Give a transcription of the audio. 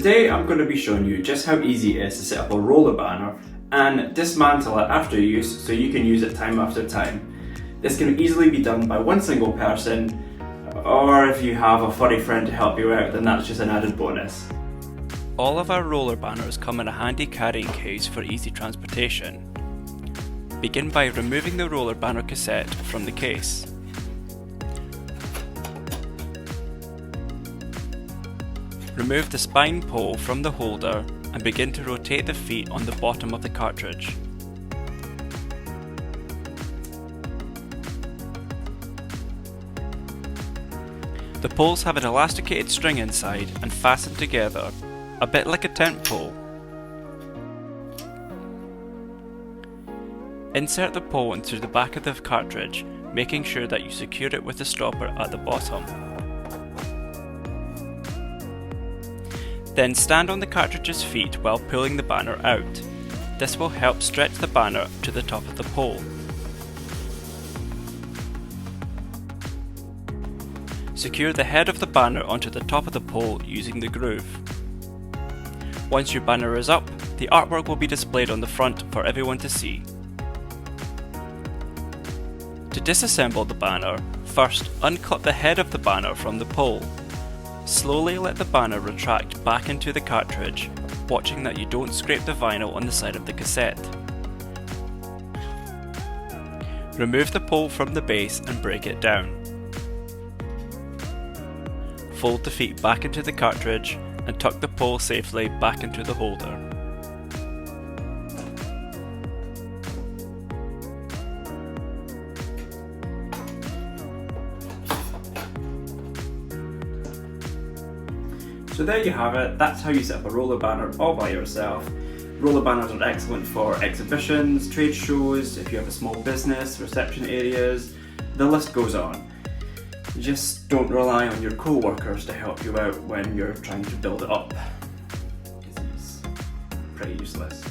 Today I'm going to be showing you just how easy it is to set up a roller banner and dismantle it after use so you can use it time after time. This can easily be done by one single person, or if you have a furry friend to help you out, then that's just an added bonus. All of our roller banners come in a handy carrying case for easy transportation. Begin by removing the roller banner cassette from the case. Remove the spine pole from the holder and begin to rotate the feet on the bottom of the cartridge. The poles have an elasticated string inside and fasten together, a bit like a tent pole. Insert the pole into the back of the cartridge, making sure that you secure it with the stopper at the bottom. Then stand on the cartridge's feet while pulling the banner out. This will help stretch the banner to the top of the pole. Secure the head of the banner onto the top of the pole using the groove. Once your banner is up, the artwork will be displayed on the front for everyone to see. To disassemble the banner, first unclip the head of the banner from the pole. Slowly let the banner retract back into the cartridge, watching that you don't scrape the vinyl on the side of the cassette. Remove the pole from the base and break it down. Fold the feet back into the cartridge and tuck the pole safely back into the holder. So there you have it, that's how you set up a roller banner all by yourself. Roller banners are excellent for exhibitions, trade shows, if you have a small business, reception areas, the list goes on. Just don't rely on your co-workers to help you out when you're trying to build it up, because it's pretty useless.